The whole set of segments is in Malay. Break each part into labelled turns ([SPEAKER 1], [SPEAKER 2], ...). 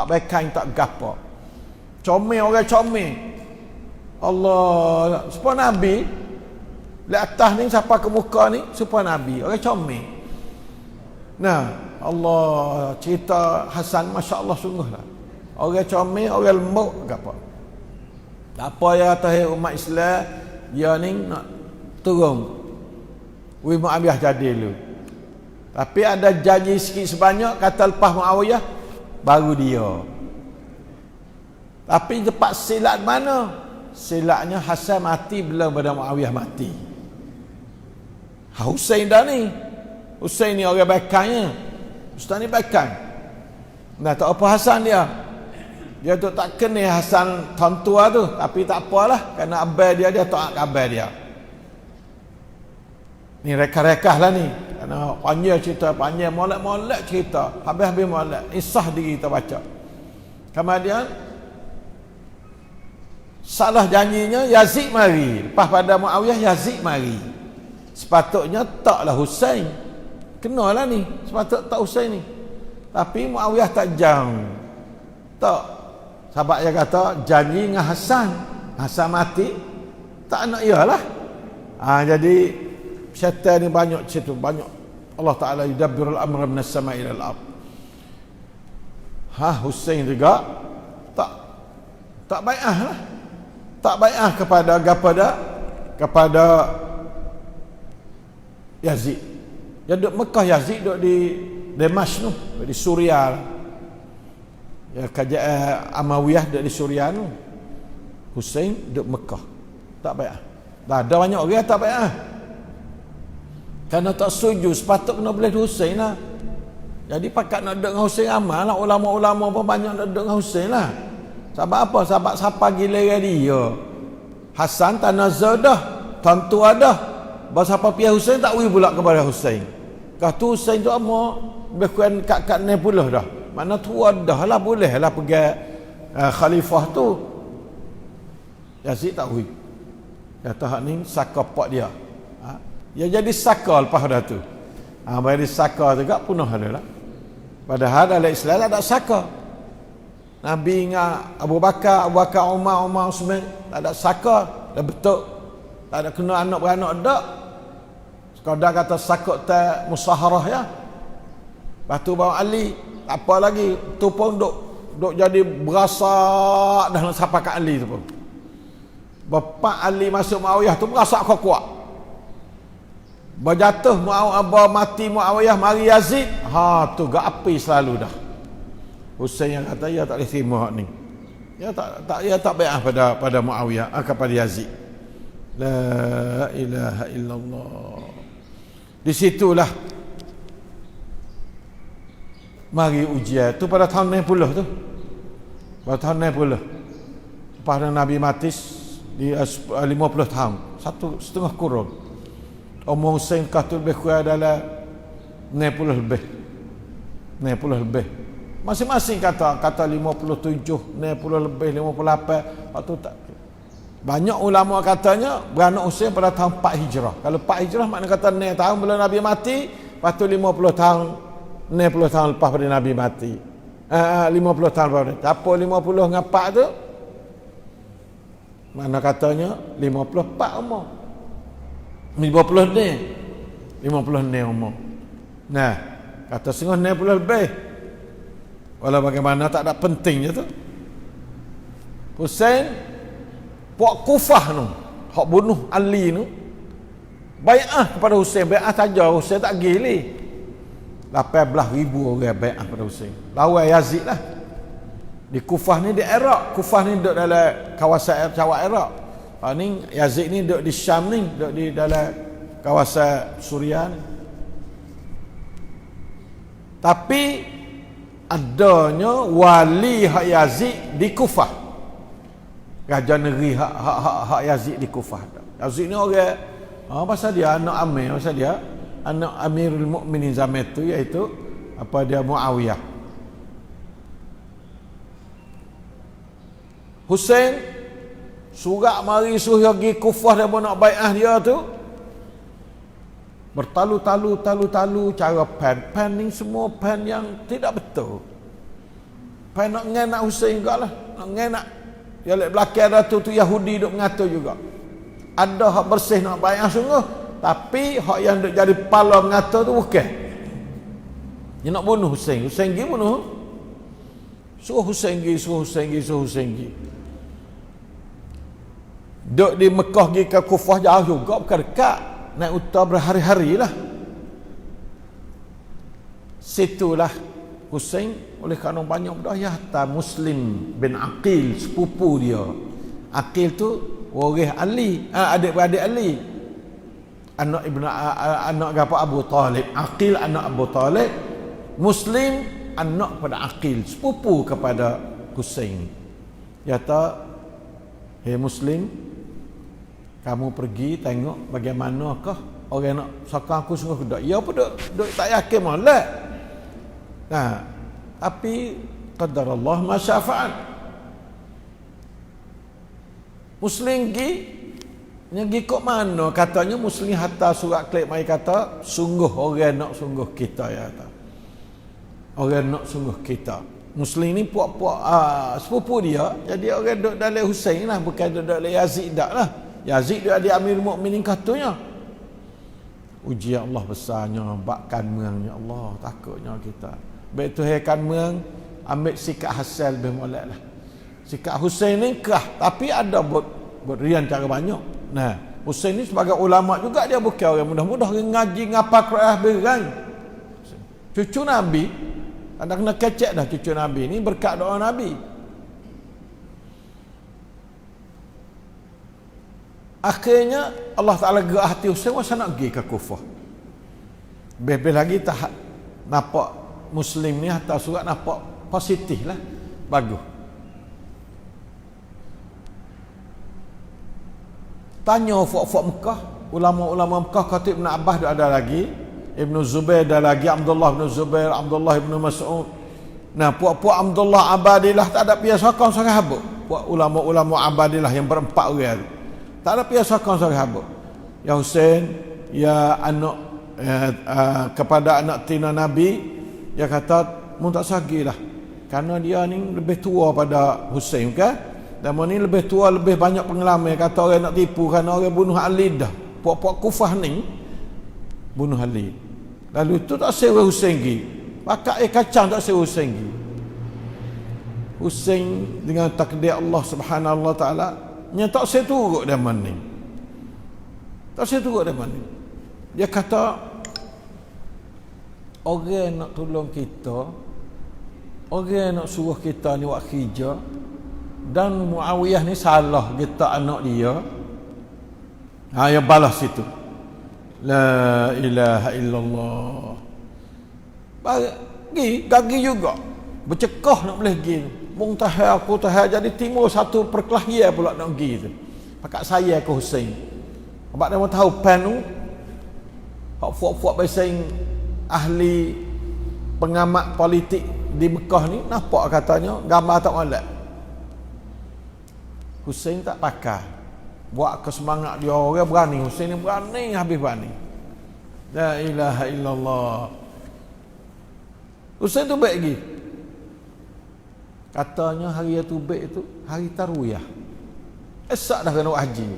[SPEAKER 1] baikan tak gapo. Comel orang comel. Allah, supaya Nabi di atas ni siapa ke muka ni supaya Nabi orang comel. Nah, Allah cerita Hasan masya-Allah sungguhlah. Orang comel, orang lembut gapo. Apa ya atas umat Islam dia ni nak turun. Muawiyah jadi dulu. Tapi ada janji sikit sebanyak kata lepas Muawiyah baru dia. Tapi cepat silat mana? Silatnya Hasan mati belum pada Muawiyah mati. Husain dah ni. Husain ni orang baikannya. Ustaz ni baikan. Nah, tak apa Hasan dia. Dia tu tak kenal Hasan tahun tua tu, tapi tak apalah kerana abang dia tak abang dia. Ni rekah-rekah lah ni. Kerana panjang cerita, panjang molek-molek cerita. Habis-habis molek. Isah diri kita baca. Kemudian salah janjinya Yazid mari. Lepas pada Muawiyah Yazid mari. Sepatutnya taklah Husain. Kenalah ni. Sepatutnya tak Husain ni. Tapi Muawiyah tak jang. Tak. Sahabat dia kata janji dengan Hasan. Hasan mati. Tak nak ialah. Jadi syaitan ni banyak situ, banyak. Allah Ta'ala yudabbirul amra minas sama'i ilal ard. Husain juga tak bai'ah lah. Tak bai'ah kepada Yazid. Dia duduk Mekah, Yazid duduk di Damaskus tu, di Suriah. Ya, kerajaan Amawiyah duduk di Suriah tu. Husain duduk Mekah. Tak bai'ah. Dah ada banyak orang tak bai'ah. Kerana tak setuju, sepatut kena boleh Husain lah. Jadi pakat nak duduk dengan Husain amal lah. Ulama-ulama pun banyak nak duduk dengan Husain lah. Sebab apa? Sebab siapa gila dia. Hasan tanazah dah, tentu ada. Bahawa siapa pihak Husain tak boleh pula kepada Husain. Kata Husain tu apa? Lebih kurang kat 60 dah. Mana tua dah lah, boleh lah pergi khalifah tu. Yazid tak boleh. Kata hak ni saka pak dia. Dia jadi saka lepas dah tu. Jadi saka juga punah dia lah. Padahal dalam Islam tak ada saka. Nabi dengan Abu Bakar, Umar, Uthman tak ada saka. Dah betul. Tak ada kena anak beranak dak. Sekadar kata sakut tak musaharah ya. Lepas tu bawa Ali, tak apa lagi. Tu pun duk jadi berasak dah nak sampai kat Ali tu pun. Bapa Ali masuk Muawiyah tu berasak kuat. Berjatuh mati Muawiyah mari Yazid. Tu gak api selalu dah. Husain yang kata ya tak boleh terima hak ni. Ya tak bai'ah pada Muawiyah kepada Yazid. La ilaha illallah. Di situlah mari ujian tu pada tahun 90 tu. Pada tahun 90. Pada Nabi mati di 50 tahun, 1,5 kurun. Umur Husain kata lebih kurang dalam 90 lebih. 90 lebih. Masing-masing kata 57, 90 lebih, 58. Lepas tu tak. Banyak ulama katanya beranak Husain pada tahun 4 Hijrah. Kalau 4 Hijrah makna kata 9 tahun bila Nabi mati, lepas tu 50 tahun, 90 tahun lepas pada Nabi mati. 50 tahun lepas. Apa 50 dengan 4 tu? Mana katanya 54 umur. 50 ni 50 ni umur. Nah, kata setengah 90 lebih. Walau bagaimana tak ada penting je tu. Husain puak Kufah tu, hak bunuh Ali tu, bai'ah kepada Husain, bai'ah saja. Husain tak gili. 18,000 orang bai'ah kepada Husain. Lawan Yazid lah. Di Kufah ni di Iraq. Kufah ni duduk dalam kawasan Cawak Iraq. Ni Yazid ni duduk di Syam ni, duduk di dalam kawasan Suriah ni. Tapi adanya wali hak Yazid di Kufah. Raja negeri hak Yazid di Kufah. Yazid ni orang pasal dia anak Amir, pasal dia anak Amirul Mukminin zaman itu, iaitu dia Muawiyah. Husain surat mari suruh pergi Kufah dia nak bai'ah dia tu. Bertalu-talu cara pen ni semua pen yang tidak betul. Pai nak ngan nak Husain jugalah. Nak ngan nak ya lek belakang ada tu Yahudi duk mengatur juga. Ada hak bersih nak bayar sungguh, tapi hak yang duk jadi kepala mengatur tu bukan. Dia nak bunuh Husain. Husain pergi bunuh. Suruh Husain pergi. Duk di Mekah pergi ke Kufah jauh juga, bukan dekat. Naik utara berhari-hari lah. Situlah Husain oleh kerana banyak berdaya hatta Muslim bin Aqil, sepupu dia. Aqil tu waris Ali, adik-beradik Ali. Anak Abu Talib. Aqil anak Abu Talib. Muslim anak pada Aqil, sepupu kepada Husain. Dia kata, "Hei Muslim, kamu pergi tengok bagaimanakah orang nak sokong aku sungguh dak." Ya apa duk tak yakin molek. Nah, tapi qadarullah ma syafa'al. Muslim pergi kok mana? Katanya Muslim hantar surat klip mai kata, "Sungguh orang nak sungguh kita," ya kata. Orang nak sungguh kita. Muslim ni puak-puak sepupu dia, jadi orang duduk dalam Husain lah, bukan duduk dalam Yazid dak lah. Yazid dia ada Amir Mukminin katanya. Ujian Allah besarnya bak kanmeang, ya Allah, takutnya kita. Baik tu kanmeang ambil sikap Hasan bin Molek lah. Sikap Husain ni kerah, tapi ada berian cara banyak. Nah, Husain ni sebagai ulama juga, dia bukan orang mudah-mudah ngaji ngapa Quran beran. Cucu Nabi, anda kena kecek dah cucu Nabi ni berkat doa Nabi. Akhirnya Allah Ta'ala gerak hati Husain, masa nak pergi ke Kufah. Lebih lagi tak nampak Muslim ni hantar surat, nampak positif lah, bagus. Tanya ufak-ufak Mekah, ulama-ulama Mekah, Khatib Ibn Abbas ada lagi, Ibn Zubair ada lagi, Abdullah Ibn Zubair, Abdullah Ibn Mas'ud. Nah, puak-puak Abdullah Abadilah tak ada pihak sokong sahabat. Puak ulama-ulama Abadilah yang berempat orang tu, tak ada pihak sokong sahabat. Ya Husain, ya anak kepada anak tina Nabi, dia kata mun tak sagilah, kerana dia ni lebih tua pada Husain kan. Dan ni lebih tua, lebih banyak pengalaman. Kata orang nak tipu kerana orang bunuh Ali dah. Puak-puak Kufah ni bunuh Ali. Lalu itu tak sewa Husain pergi. Pakat kacang tak sewa Husain pergi. Husain dengan takdir Allah Subhanahu Wa Taala nya tak saya turut dah mana. Tak saya turut dah mana. Dia kata orang nak tolong kita, orang nak suruh kita ni buat kerja, dan Muawiyah ni salah kita anak dia. Ya balas situ. La ilaha illallah. Gagi juga. Bercekah nak boleh pergi. Mung tahir aku tahir, jadi timur satu perkelahian pula nak pergi tu. Pakat saya ke Husain. Sebab dia tahu pen tu hak fuak-fuak bersaing ahli pengamat politik di Mekah ni, nampak katanya gambar tak molek. Husain tak pakai. Buat kesemangat dia, orang berani. Husain ni berani habis berani. La ilaha illallah. Husain tu baik lagi. Katanya hari tu baik itu hari tarwiyah. Esak dah kena haji.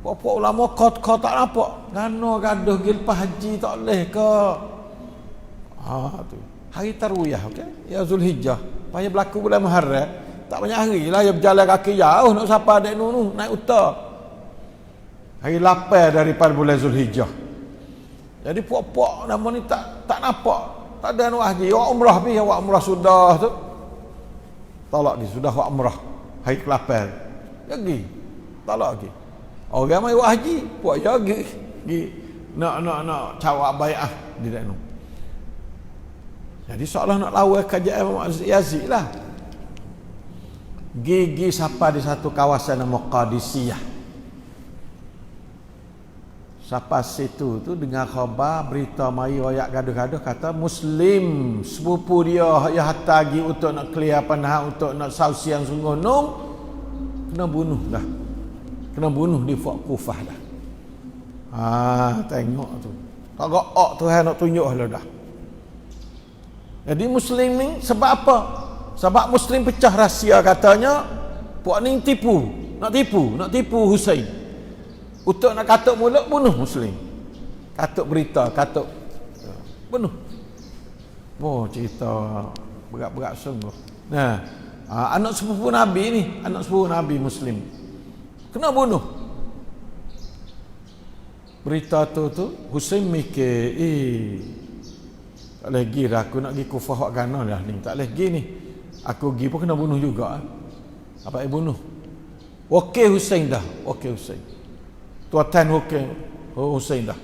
[SPEAKER 1] Puak-puak ulama kau tak nampak. Gano gaduh pergi lepas haji tak boleh ke? Tu. Hari tarwiyah, okey. Ya Zulhijjah. Payah berlaku bulan Muharram. Tak banyak hari lah, dia berjalan kaki jauh nak sampai dek nu naik utara. Hari 8 daripada bulan Zulhijjah. Jadi puak-puak nama ni tak nampak. Tak ada nak haji. Awak umrah pergi, awak umrah sudah tu. Tolak dia sudah awak umrah hari ke-8. Pergi. Tolak lagi. Orang mai buat haji, puak ya pergi nak cawak bai'ah di dek nu. Jadi seolah nak lawan kerajaan Yazid lah. Gigi siapa di satu kawasan nama Qadisiyah. Siapa situ tu dengar khabar berita mai royak gaduh-gaduh, kata Muslim sepupu dia yang hantar pergi untuk nak clear panah, untuk nak sausian sungguh nung, kena bunuh dah. Kena bunuh di Kufah dah. Tengok tu. Tak gak Tuhan nak tunjuk lah dah. Jadi Muslim ni sebab apa? Sebab Muslim pecah rahsia katanya puak ni nak tipu Husain. Untuk nak katuk mulut bunuh Muslim. Katuk berita, katuk bunuh. Oh, cerita berat-berat sungguh. Nah, anak sepupu Nabi ni, anak sepupu Nabi Muslim. Kena bunuh. Berita tu Husain mikir, tak lagi dah aku nak pergi Kufah hak gana dah ni. Tak lagi ni. Aku pergi pun kena bunuh juga. Apa yang bunuh? Okey Husain dah. Okey Husain. Tuatan okey Husain dah.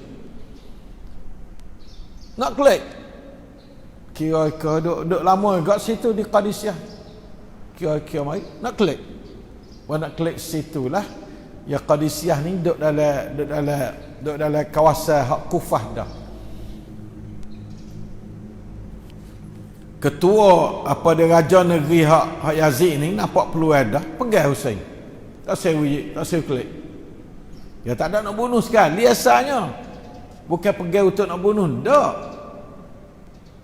[SPEAKER 1] Nak klik. Kira duduk lama kat situ di Qadisiyah. Kira mai nak klik. Nak klik situlah. Ya Qadisiyah ni duduk dalam kawasan hak Kufah dah. Ketua apa dia raja negeri hak Yazid ni nampak peluang dah pegang Husain. Tak saya klik. Ya tak ada nak bunuh sekali asalnya. Bukan pegang untuk nak bunuh, tak.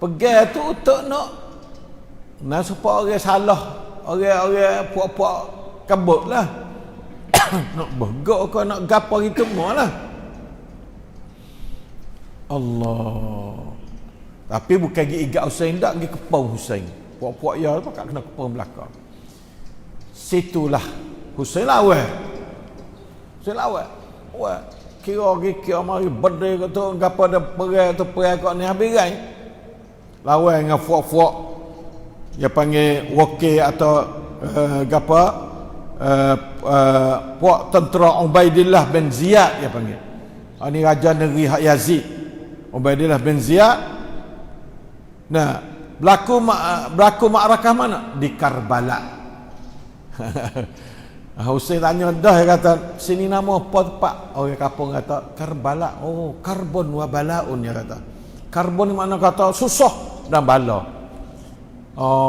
[SPEAKER 1] Pegang tu untuk nak supaya orang salah, orang puak-puak kabut lah. Nak bergok ke nak gapo gitu lah. Allah. Tapi bukan pergi igat Husain dak, pergi kepung Husain. Puak-puak ya pakak kena kepung belakang. Situlah Husain lawan. Wah, kira mari berdeh kata gapo ada perang kau ni habis rai. Lawan dengan puak-puak dia panggil wakil atau gapo puak tentera Ubaidillah bin Ziyad dia panggil. Ini raja negeri hak Yazid. Ubaidillah bin Ziyad. Nah, berlaku ma'rakah mana? Di Karbala. Husain tanya dah, dia kata, sini nama apa tempat? Orang kampung kata Karbala. Oh, karbon wa balaun, dia kata. Karbon ni makna kata susah dan bala.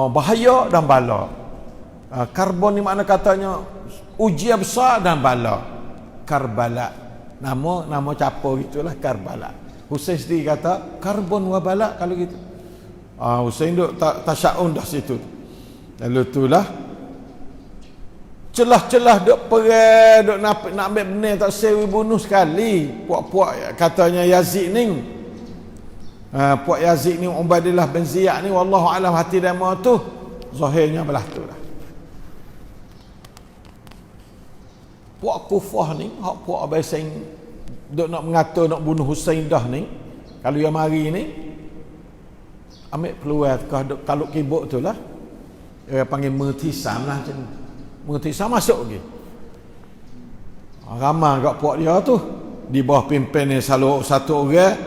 [SPEAKER 1] Bahaya dan bala. Karbon ni makna katanya ujian besar dan bala. Karbala. Nama capo gitulah Karbala. Husain sendiri kata karbon wa bala kalau gitu. Husain duk tasyaun dah situ. Lalu itulah celah-celah duk perang, duk nak ambil benih tak sewi bunuh sekali. Puak-puak katanya Yazid ni. Puak Yazid ni Ubaidillah bin Ziyad ni wallahu alam hati dia mau tu zahirnya belah tu lah. Puak Kufah ni, hak puak Abaising duk nak mengatur nak bunuh Husain dah ni. Kalau yang mari ni ambil peluang kalau kibuk tu lah. Dia panggil Mu'tisam lah macam ni. Mu'tisam masuk lagi. Ramai kat puak dia tu. Di bawah pimpin ni satu orang.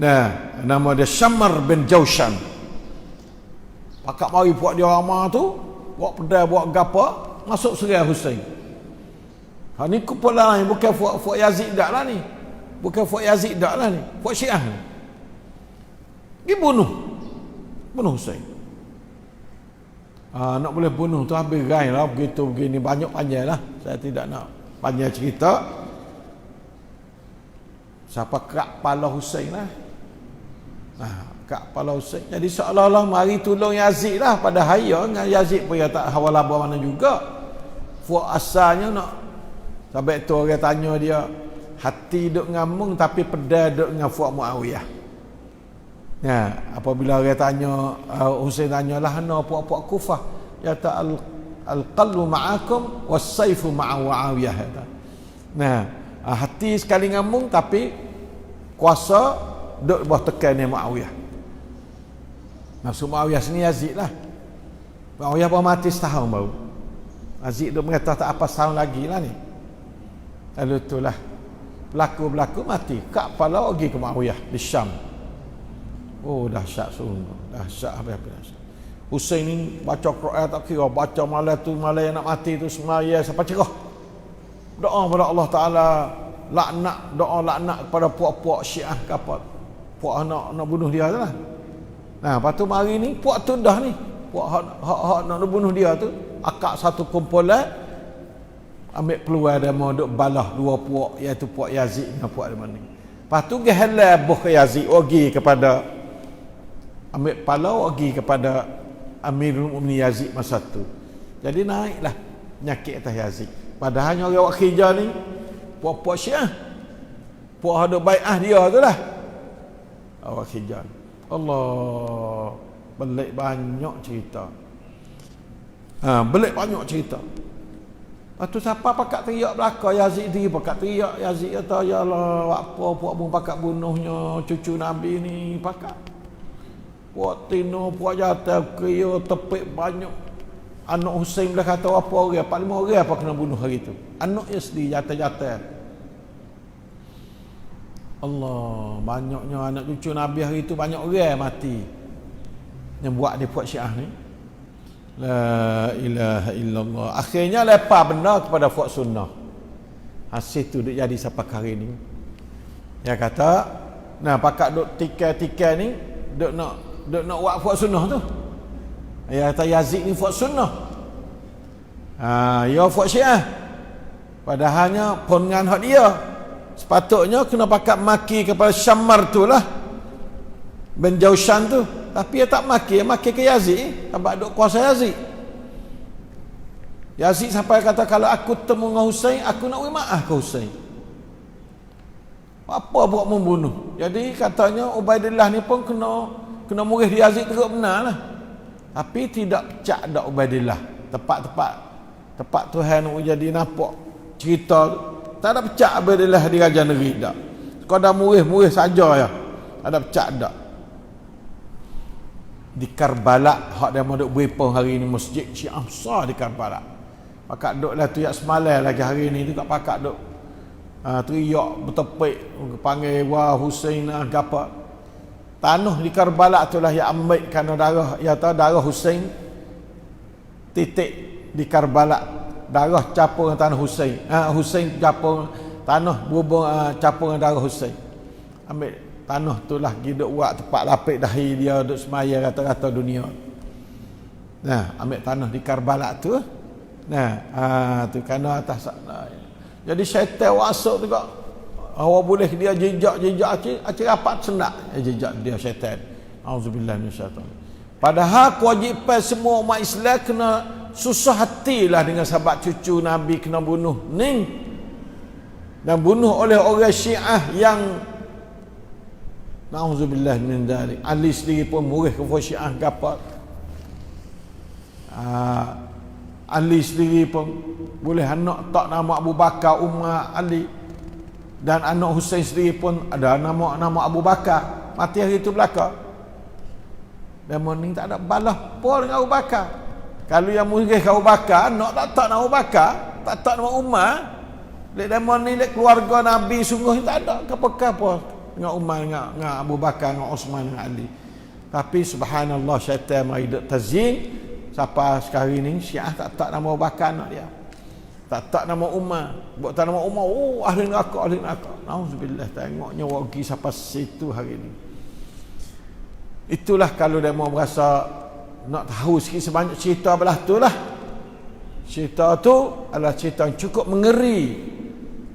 [SPEAKER 1] Nah, nama dia Syammar bin Jaushan. Pakak mari puak dia ramai tu. Buat pedai, buat gapa. Masuk serang Husain. Ni kumpulan lain. Bukan puak Yazid dak lah ni. Bukan puak Yazid dak lah ni. Puak Syiah ni. Dia bunuh Husain. Nak boleh bunuh tu habis rai lah begitu begini banyak panjang lah. Saya tidak nak panjang cerita. Siapa kerak kepala Husain lah. Kerak kepala Husain. Jadi seolah-olah mari tolong Yazid lah. Pada haya dengan Yazid pun ya tak hawal abah mana juga. Fuak asalnya nak. Sampai tu orang tanya dia. Hati duk ngamung tapi pedal duk dengan Fuak Muawiyah. Ya, apabila orang tanya Husain tanyalah ana puak-puak Kufah, ya ta al-qalbu ma'akum was-sayfu ma'a Muawiyah. Nah, hati sekali ngamung tapi kuasa duk bawah tekan Muawiyah. Maksud Muawiyah sini Yazid lah. Muawiyah baru mati setahun baru. Yazid duk mengata tak apa setahun lagi lah ni. Lalu itulah berlaku mati. Kak kepala pergi ke Muawiyah di Syam. Oh dahsyat sungguh, dahsyat apa-apa dahsyat. Husain ni baca Quran tak kira, baca malam tu malam yang nak mati tu semaya sampai cerah. Doa kepada Allah Taala, doa laknat kepada puak-puak Syiah ke apa. Puak nak bunuh dia tu lah. Nah, lepas tu mari ni puak tu dah ni. Puak hak nak bunuh dia tu, akak satu kumpulan ambil peluang dia mau duk balah dua puak iaitu puak Yazid dengan puak dia ni. Lepas tu dia halal buh ke Yazid pergi kepada ambil pala pergi kepada Amirul Mukminin Yazid masa tu. Jadi naiklah penyakit atas Yazid. Padahal orang buat kerja ni puak-puak Syiah, puak ada bai'ah dia tu lah awak kerja. Allah, belik banyak cerita. Belik banyak cerita. Lepas tu siapa pakat teriak belakang Yazid dia, pakat teriak Yazid kata ya Allah, apa puak pun pakat bunuhnya cucu Nabi ni, pakat. Puak tino, puak jatuh kaya tepik banyak. Anak Husain dah kata apa orang, 4-5 orang apa kena bunuh hari tu. Anaknya sendiri jatuh-jatuh. Allah, banyaknya anak cucu Nabi hari tu, banyak orang mati yang buat dia puak Syiah ni. La ilaha illallah. Akhirnya lepas benda kepada puak sunnah. Hasil tu duk jadi sampai hari ni. Dia kata, nah pakak duk tikai-tikai ni duk nak buat puak sunnah tu. Dia kata Yazid ni puak sunnah. Ya puak Syiah. Padahalnya pongan hak dia. Sepatutnya kena pakat maki kepada Syammar tu lah, bin Jaushan tu. Tapi dia tak maki, dia maki ke Yazid. Sebab duk kuasa Yazid. Yazid sampai kata kalau aku temu dengan Husain, aku nak beri maaf ke Husain. Apa buat membunuh? Jadi katanya Ubaidillah ni pun kena murih di Yazid teruk benar lah. Tapi tidak pecah dak Ubaidillah. Tepat Tuhan nak jadi nampak cerita tu. Tak ada pecah Ubaidillah di Raja Negeri dak. Kau dah murih saja ya. Tak ada pecah dak. Di Karbala hak dia mau duk berpong hari ni, masjid Syiah besar di Karbala. Pakak duk lah tu yak semalam lagi hari ni tu kat pakak duk teriak bertepik panggil wah Husain apa. Tanah di Karbala tu lah yang ambil kerana darah, ya tahu darah Husain titik di Karbala, darah capur dengan tanah Husain. Husain capur tanah berhubung capur dengan darah Husain. Ambil tanah tu lah duk buat tempat lapik dahi dia duk semaya rata-rata dunia. Nah, ambil tanah di Karbala tu. Nah, tu kerana atas sana. Jadi syaitan masuk juga. Awak boleh dia jejak acik rapat sendak jejak dia syaitan. Auzubillah minasyaitan. Padahal kewajipan semua umat Islam kena susah hatilah dengan sahabat cucu Nabi kena bunuh ni. Dan bunuh oleh orang Syiah yang na'udzubillah min dzalik. Ali sendiri pun murih ke Syiah gapat. Ali sendiri pun boleh anak tak nama Abu Bakar, Umar, Ali. Dan anak Husain sendiri pun ada nama Abu Bakar. Mati hari itu belakang. Dan morning tak ada balas pun dengan Abu Bakar. Kalau yang murih ke Abu Bakar, anak tak nama Abu Bakar, tak nama Umar. Lek demon ni lek keluarga Nabi sungguh tak ada apa-apa dengan Umar, dengan Abu Bakar, dengan Osman, dengan Ali. Tapi subhanallah syaitan mari duk tazyin sampai sekarang ni Syiah tak nama Abu Bakar anak dia. Tak nama Umar. Buat tak nama Umar, ahli neraka. Nauzubillah, tengoknya wagi sampai situ hari ni. Itulah kalau dia mau berasa nak tahu sikit sebanyak cerita belah tu lah. Cerita tu adalah cerita yang cukup mengeri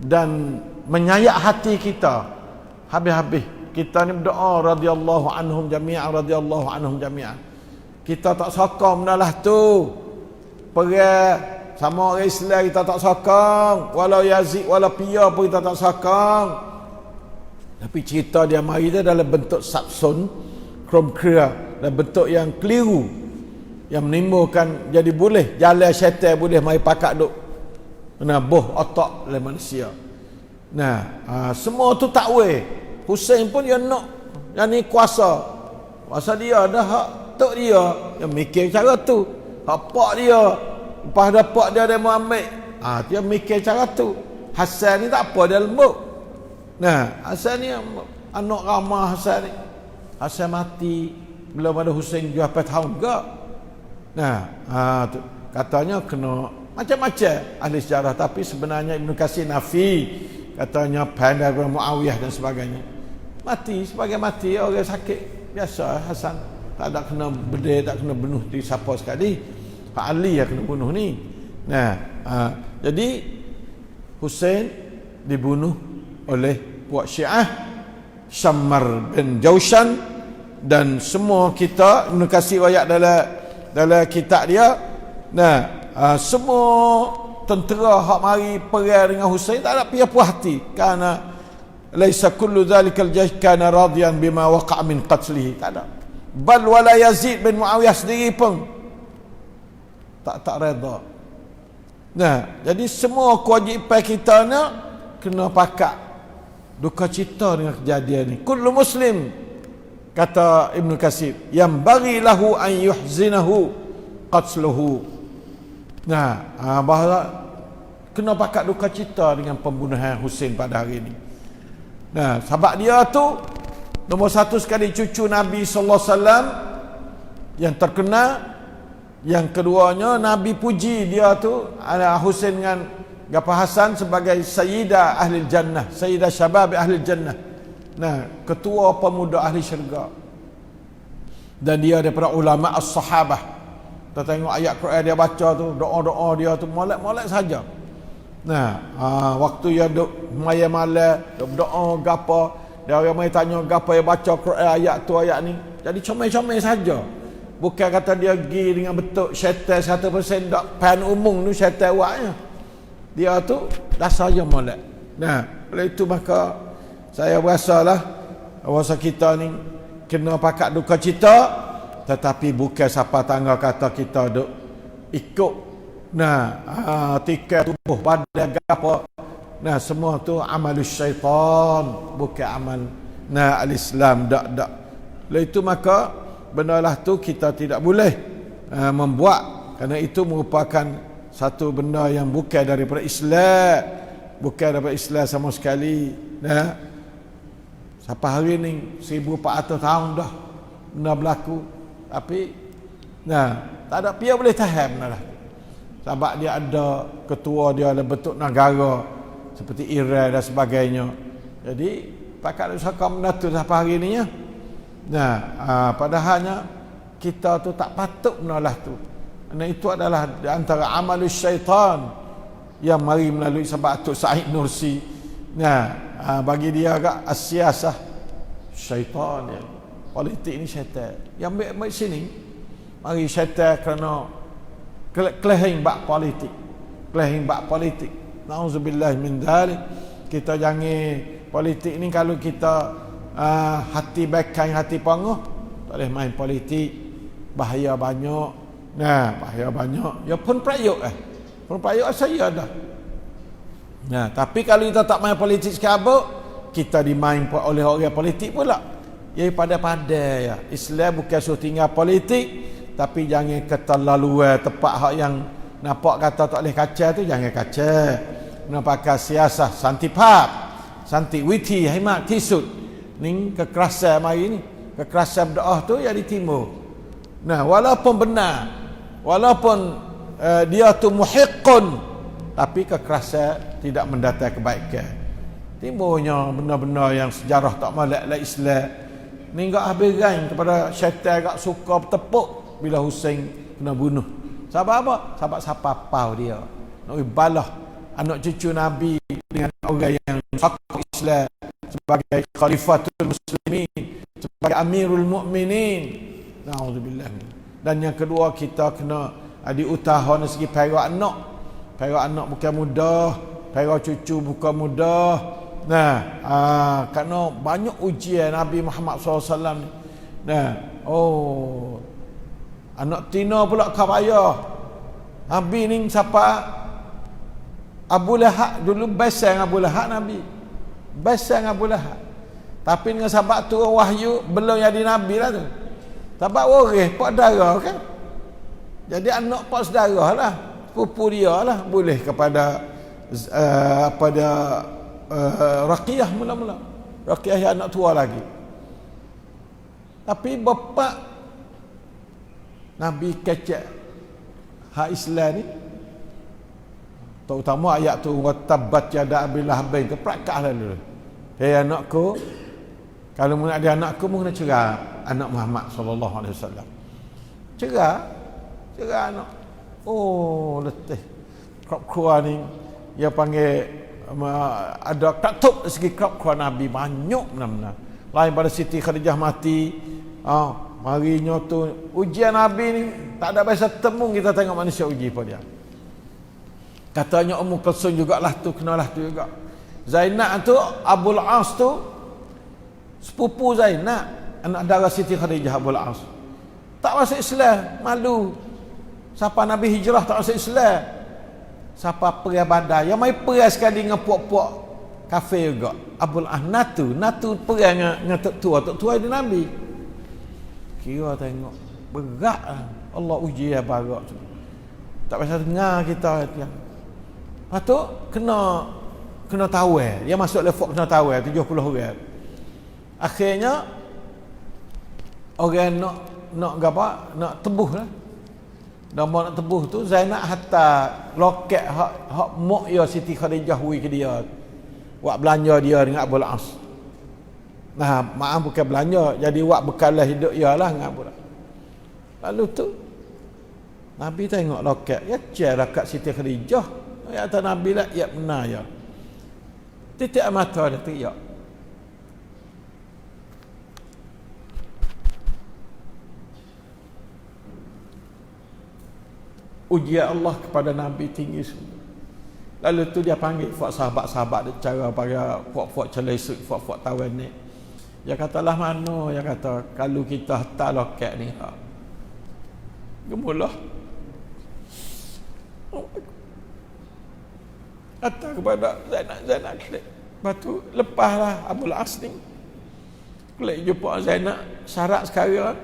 [SPEAKER 1] dan menyayak hati kita. Habis-habis kita ni berdoa radhiyallahu anhum jami'an. Kita tak sokong benalah tu. Perang sama orang Islam kita tak sokong. Walau Yazid, walau Pia pun kita tak sokong. Tapi cerita dia mari dia dalam bentuk sabsun, kromkria, dalam bentuk yang keliru, yang menimbulkan jadi boleh jalan syaitan boleh mari pakak duk menabuh otak oleh manusia. Nah, semua tu takwil. Husain pun dia nak yang ni kuasa dia dah hak tok dia yang mikir cara tu. Hak pak dia lepas dapat dia mau ambil, dia mikir cara tu. Hasan ni tak apa, dia lembut. Nah, Hasan ni anak ramah Hasan ni. Hasan mati belum ada Husain 2 tahun juga. Nah, katanya kena macam-macam ahli sejarah, tapi sebenarnya Ibn Katsir nafi, katanya pandai dengan Muawiyah dan sebagainya. Mati sebagai mati orang sakit biasa. Hasan tak ada kena bedil, tak kena bunuh di siapa sekali. Pak Ali yang kena bunuh ni. Nah, jadi Husain dibunuh oleh puak Syiah Syammar bin Jaushan. Dan semua kita Ibn Katsir ayat dalam dalam kitab dia. Semua tentera hak mari perang dengan Husain tak ada puas hati, kerana laisa kullu dzalikal jaysh kana radiyan bima waqa'a min qatlihi, tak ada. Bal wala Yazid bin Muawiyah sendiri pun tak reda. Jadi semua kewajipan kita nak kena pakat duka cita dengan kejadian ni. Kullu muslim, kata Ibn Katsir, yang bagi lahu an yuhzinahu qatluhu. Bahawa kena pakat duka cita dengan pembunuhan Husain pada hari ini. Sebab dia tu nombor satu sekali cucu Nabi sallallahu alaihi wasallam yang terkenal. Yang keduanya, Nabi puji dia tu Husain dengan Gapa Hasan sebagai Sayyidah Ahli Jannah, Sayyidah Syabab Ahli Jannah. Ketua pemuda ahli syurga. Dan dia daripada ulama as-sahabah. Kita tengok ayat Quran dia baca tu, doa-doa dia tu molek-molek saja. Waktu dia duk malam-malam duk doa gapo, dia orang mai tanya gapo dia baca Quran ayat tu ayat ni. Jadi comel-comel saja. Bukan kata dia pergi dengan betul syaitan 100% tak pan umum tu syaitan awaknya. Dia tu dasar je molek. Oleh itu maka saya berasalah bahasa kita ni kena pakat duka cita, tetapi bukan siapa tangga kata kita duk ikut tikai tubuh badan apa. Semua tu amalus syaitan, bukan amal al-Islam. Tak. Oleh itu maka benarlah tu kita tidak boleh membuat, kerana itu merupakan satu benda yang bukan daripada Islam, bukan daripada Islam sama sekali. Sampai hari ni 1400 tahun dah benda berlaku, tapi tak ada dia boleh tahan benarlah. Sebab dia ada ketua dia ada bentuk negara seperti Iran dan sebagainya. Jadi pakat usaha benda tu sampai hari ni ya. Padahalnya kita tu tak patut menalah tu. Kerana itu adalah di antara amalus syaitan yang mari melalui sebab tu Said Nursi. Bagi dia agak as-siasah syaitan ya. Politik ni syaitan. Yang baik sini mari syaitan kerana kelehing bak politik. Kelehing bak politik. Nauzubillah min dzalik. Kita jangan politik ni kalau kita hati baikkan hati panguh, tak boleh main politik, bahaya banyak. Bahaya banyak. Ya pun prayuk pun prayuk saya dah. Tapi kalau kita tak main politik sekabut, kita dimain oleh orang politik pula. Ya pada ya. Islam bukan suruh tinggal politik, tapi jangan keterlaluan tepat hak yang nampak kata tak boleh kacau tu jangan kacau. Kena pakai siasah santipap, santi witi, hemat tisut. Ni kekerasan mari ni, kekerasan berdoa tu yang ditimur. Walaupun benar, walaupun dia tu muhiqqun, tapi kekerasan tidak mendatang kebaikan. Timurnya benda-benda yang sejarah tak molek lah Islam. Ni enggak habis gain kepada syaitan agak suka bertepuk bila Husain kena bunuh. Sebab apa? Sebab siapa pau dia. Nak balah anak cucu Nabi dengan orang yang fakir Islam sebagai khalifatul muslimin, sebagai amirul mukminin. Nauzubillah. Dan yang kedua kita kena diutahkan dari segi perak anak. Perak anak bukan mudah, perak cucu bukan mudah. Kerana banyak ujian Nabi Muhammad SAW ni. Anak tina pula kaya. Nabi ni siapa? Abu Lahab dulu besar Abu Lahab Nabi. Besar Abu Lahab. Tapi dengan sahabat turun wahyu belum jadi Nabi lah tu. Sahabat waris pak darah kan. Jadi anak pak saudara lah, pupu dia lah boleh kepada Raqiyah mula-mula. Raqiyah yang anak tua lagi. Tapi bapa Nabi kecek hak Islam ni, terutama ayat tu watabbat yada abil lahabin tu prakaklah dulu. Anakku, kalau mau nak ada anakku mau kena cerah anak Muhammad sallallahu alaihi wasallam. Cerah anak. Letih. Crop keluar ni dia panggil ada katuk segi crop keluar Nabi banyak benar-benar. Lain pada Siti Khadijah mati, marinya tu ujian Nabi ni tak ada biasa temu kita tengok manusia uji pada dia. Katanya Ummu Kulsum jugalah tu, kenalah tu juga. Zainab tu, Abul As tu sepupu Zainab, anak dara Siti Khadijah. Abul As tak masuk Islam, malu. Siapa Nabi hijrah tak masuk Islam, siapa perang Badar yang mai perang sekali dengan puak-puak kafir juga. Abul As natu perang dengan tok tua di Nabi. Kira tengok berat lah. Allah uji ya barak tu. Tak pasal dengar kita tu. Lepas tu kena tawar. Dia masuk level kena tawar 70 orang. Akhirnya orang nak apa? Nak tebuh lah. Dan mau nak tebuh tu Zainab hatta loket hak mak ya Siti Khadijah wi ke dia. Buat belanja dia dengan Abul As. Nah, maaf bukan belanja, jadi buat bekalan hidup dia lah dengan Abul As. Lalu tu Nabi tengok loket, ya cer kat Siti Khadijah. Ya atas Nabi lah, ya benar ya. Titik mata dia teriak. Ujian Allah kepada Nabi tinggi semua. Lalu tu dia panggil buat sahabat-sahabat dia cara para puak-puak celesuk, puak-puak tawan ni. Dia katalah mana, dia kata kalau kita hantar loket ni ha. Gemulah. Hantar kepada Zainab klik. Lepas tu lepaslah Abul As ni. Klik jumpa Zainab, syarat sekarang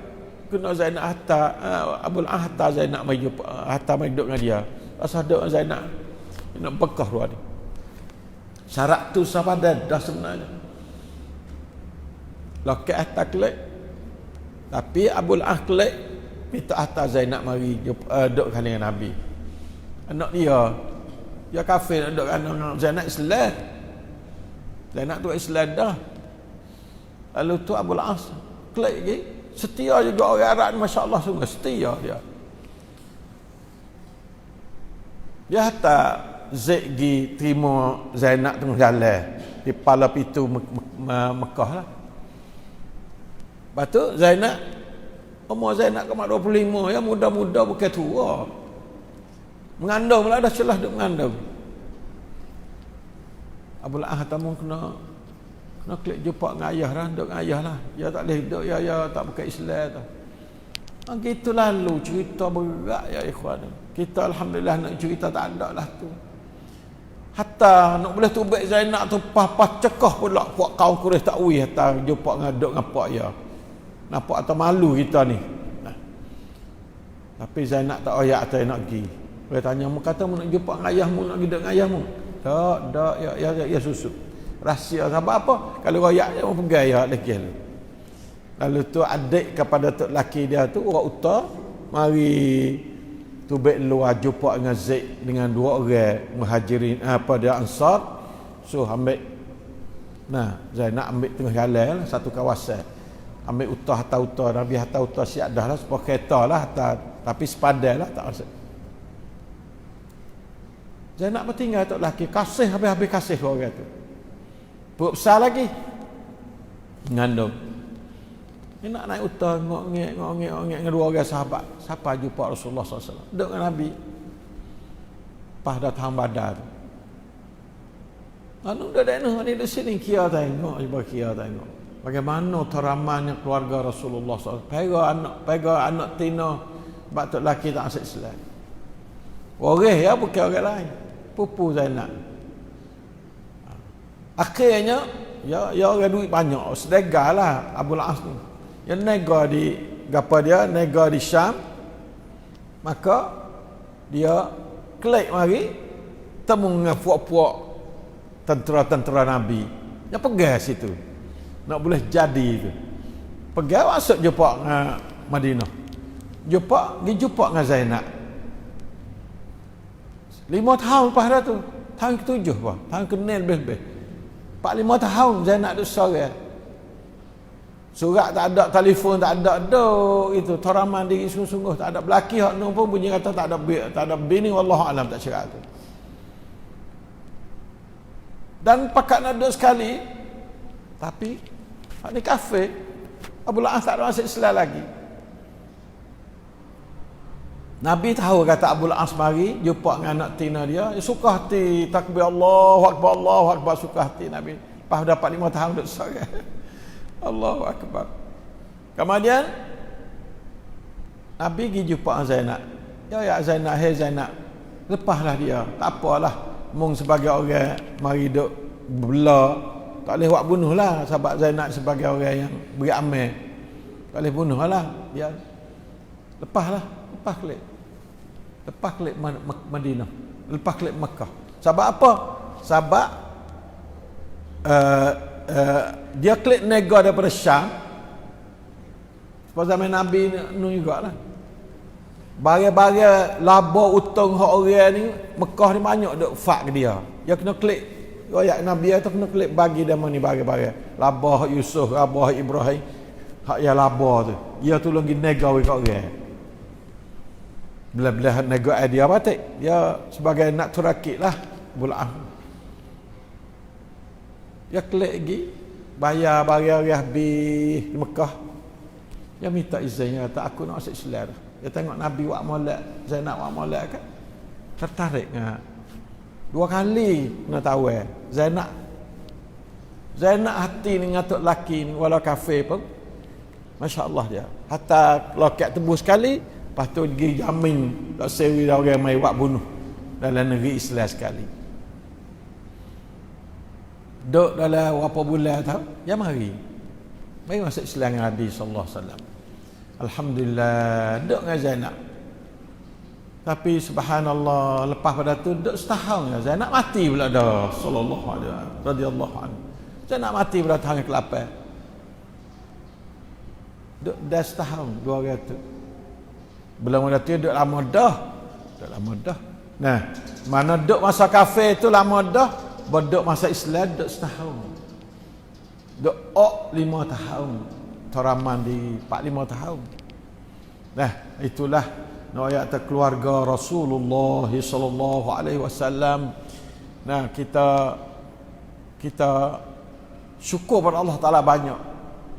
[SPEAKER 1] kena Zainab hantar Abul As hantar Zainab mai jumpa, hantar mai duduk dengan dia. Asal duduk dengan Zainab nak bekah luar ni. Syarat tu sahabat dah sebenarnya. Loket atas klik. Tapi Abul As klik minta atas Zainab mari duduk dengan Nabi. Anak dia kafir nak duduk dengan Zainab Islam. Zainab tu Islam dah. Lalu tu Abul As klik lagi. Setia juga orang Arab ni, masya-Allah, sungguh setia dia. Dia hantar Zaid pergi terima Zainab tengah jalan di pala pintu Mekah lah. Lepas tu Zainab, umur Zainab kemak 25, ya muda-muda bukan tua. Mengandung lah, dah celah duk mengandung. Abul As tamu kena klik jumpa dengan ayah dah, duduk dengan ayah lah. Dia tak boleh duduk, ya tak pakai Islam tu. Gitu lalu cerita berat ya ikhwan. Kita alhamdulillah nak cerita tak ada lah tu. Hatta nak boleh tubik Zainab tu pas cekah pula puak kaum Quraisy tak wui hatta jumpa dengan duk dengan pak ya. Nampak atau malu kita ni. Nah. Tapi Zainab tak oyak atau nak pergi. Dia tanya, mu kata mu nak jumpa dengan ayahmu, nak pergi duduk dengan ayahmu? Tak, ya susuk. Rahsia sebab apa? Kalau royak dia mau pegang ya lagi. Lalu tu adik kepada tok laki dia tu orang uta mari tubik luar jumpa dengan Zaid dengan dua orang muhajirin pada Ansar. So ambil Zainab ambil tengah jalan lah, satu kawasan. Ambil utah atau utah Nabi atau utah siap dah lah sebuah kereta lah tapi sepadan lah tak masuk. Zainab bertinggal tok laki kasih habis-habis kasih orang tu. Perut besar lagi ngandung. Dia nak naik utang ngok-ngek dengan dua orang sahabat. Siapa jumpa Rasulullah SAW duduk dengan Nabi pas datang Badar. Anu dah ni di sini kira tengok, bagaimana teramannya keluarga Rasulullah SAW. Pega anak tina bak tok laki tak asal Islam. Orang ya bukan orang lain. Pupu Zainab. Akhirnya ya orang duit banyak, sedekah lah Abul As ni. Yang nega di Syam, maka dia klik mari temu dengan puak-puak tentera-tentera Nabi. Yang pegang situ. Nak boleh jadi tu. Pegang masuk jumpa dengan Madinah. Jumpa dengan Zainab. 5 tahun lepas dah tu. Tahun ke-7 bah. Tahun ke-6 lebih-lebih. 4-5 tahun Zainab tu sorang. Surat tak ada, telefon tak ada, itu teraman diri sungguh-sungguh, tak ada belaki hak nu pun bunyi kata tak ada bini, wallahu alam tak cerak tu. Dan pakat nak duduk sekali, tapi hak ni kafir. Abul As tak ada masuk Islam lagi. Nabi tahu kata Abu Al-As mari jumpa dengan anak tina dia, suka hati takbir Allahu Akbar, suka hati Nabi. Lepas dapat 5 tahun duduk seorang. Allahu Akbar. Kemudian Nabi pergi jumpa Zainab. Ya Zainab, hey Zainab, lepaslah dia. Tak apalah, mung sebagai orang mari duk bela, tak boleh buat bunuh lah. Sebab Zainab sebagai orang yang beramal, tak boleh bunuh lah. Dia lepaslah, lepas kelik Madinah, lepas kelik Mekah. Sebab apa? Sebab dia kelik nego daripada Syam. Sebab zaman Nabi ni jugalah. Barang-barang laba utang hak orang ni Mekah ni banyak duk fak ke dia. Dia kena klik royak Nabi tu, kena klik bagi dia ni barang-barang. Laba hak Yusuf, laba hak Ibrahim, hak ya laba tu. Dia tolong gi nego ke orang. Bila-bila nego dia batik, dia sebagai nak turakit lah bulan. Dia klik lagi bayar barang habis di Mekah. Dia minta izinnya, tak aku nak masuk Islam. Dia tengok Nabi buat molek, Zainab buat molek kan, tertarik kan. 2 kali kena tahu Zainab hati ni ngatuk laki ni walau kafir pun, masya-Allah dia. Hatta loket tebus sekali, lepas tu pergi jamin tak sewi orang mai buat bunuh dalam negeri Islam sekali. Duk dalam berapa bulan tahu, dia mari masuk Islam dengan Nabi sallallahu alaihi wasallam. Alhamdulillah, duk dengan Zainab. Tapi subhanallah, lepas pada tu duk setahun ya, Zainab mati pula dah sallallahu alaihi wasallam radhiyallahu anhu. Zainab mati pada tahun ke-8. Duk dah setahun 200. Belum ada tu duk lama dah. Nah, mana duk masa kafir tu lama dah, berduk masa Islam duk setahun. Duk 5 tahun. Teraman di 4-5 tahun. Nah, itulah ayat keluarga Rasulullah sallallahu alaihi wasallam. Nah, kita syukur pada Allah Taala banyak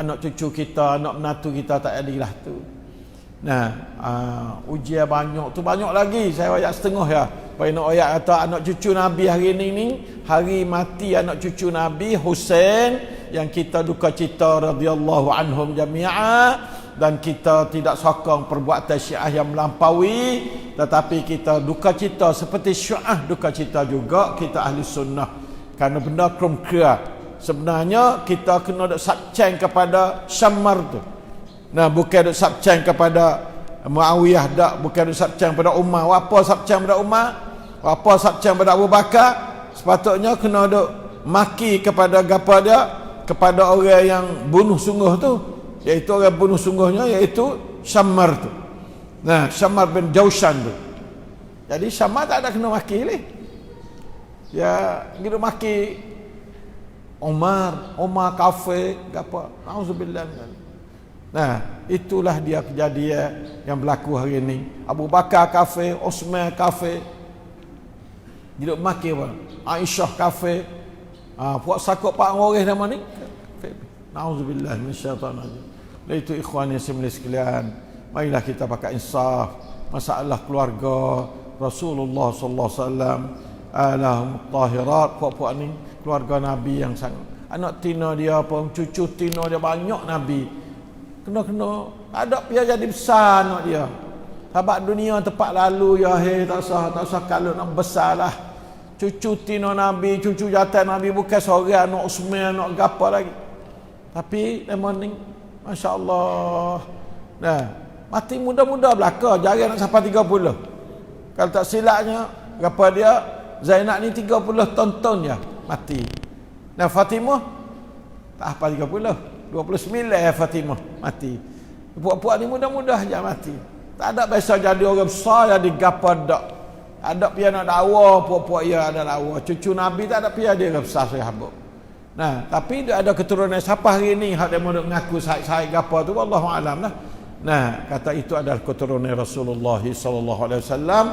[SPEAKER 1] anak cucu kita, anak menantu kita tak adilah tu. Nah, ujian banyak tu, banyak lagi. Saya ayat setengah ya. Banyak ayat kata anak cucu Nabi hari ini hari mati anak cucu Nabi Husain yang kita duka cita radhiyallahu anhum jami'a, dan kita tidak sokong perbuatan Syiah yang melampaui, tetapi kita duka cita seperti Syiah duka cita juga kita ahli sunnah, kerana benda krumkira. Sebenarnya kita kena duk sabceng kepada Syammar tu. Nah, bukan duk sabceng kepada Muawiyah dak, bukan duk sabceng pada Umar. Apa sabceng pada Umar? Apa sabceng pada Abu Bakar? Sepatutnya kena duk maki kepada gapo dia, kepada orang yang bunuh sungguh tu, iaitu orang bunuh sungguhnya iaitu Syammar tu. Nah, Syammar bin Jaushan tu. Jadi Syammar tak ada kena maki ni. Ya, gitu maki Umar kafir gapo. Auzubillah. Nah, itulah dia kejadian yang berlaku hari ini. Abu Bakar kafir, Osman kafir. Hidup maki apa? Aisyah kafir. Puak sakut Pak Waris nama ni. Nauzubillah minasyaitanir rajim. Itu ikhwani sekalian, marilah kita pakai insaf. Masalah keluarga Rasulullah sallallahu alaihi wasallam, alahum tahirat, puak-puak ni keluarga Nabi yang sangat. Anak tina dia pun, cucu tina dia banyak Nabi. Kena ada dia jadi besar anak dia. Sebab dunia tempat lalu ya, tak usah kalau nak besarlah. Cucu tina Nabi, cucu jantan Nabi, bukan seorang anak Usman, anak gapo lagi. Tapi lemon ni masya-Allah. Nah, mati muda-muda belaka, jarang nak sampai 30. Kalau tak silapnya gapo dia, Zainab ni 30 tahun ya mati. Nah, Fatimah tak apa 30, 29 Fatimah mati. Puak-puak ni muda-muda aja mati. Tak ada biasa jadi orang besar jadi gapo dak. Ada pihak nak dakwa, puak-puak ia ada dakwa. Cucu Nabi tak ada pihak dia besar sahabat. Nah, tapi dia ada keturunan siapa hari ni hak dia mau mengaku sahih gapo tu wallahu alam lah. Nah, kata itu adalah keturunan Rasulullah sallallahu alaihi wasallam.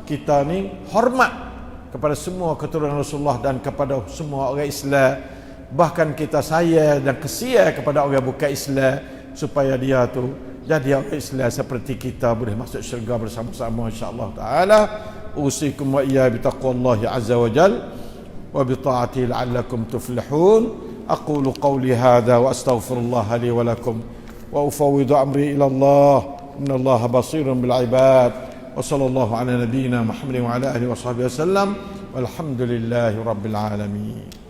[SPEAKER 1] Kita ni hormat kepada semua keturunan Rasulullah dan kepada semua orang Islam. Bahkan kita sayang dan kesian kepada orang bukan Islam supaya dia tu jadi orang Islam seperti kita boleh masuk syurga bersama-sama insya-Allah taala. Usikum wa iyya bi taqwallahi azza wa jal wa bi ta'atihi la'allakum tuflihun. Aqulu qawli hadha wa astaghfirullah li wa lakum wa ufawwidu amri ila Allah. Innallaha basirun bil ibad. Wa sallallahu ala nabiyyina Muhammadin wa ala alihi wa sahbihi wasallam. Walhamdulillahi rabbil alamin.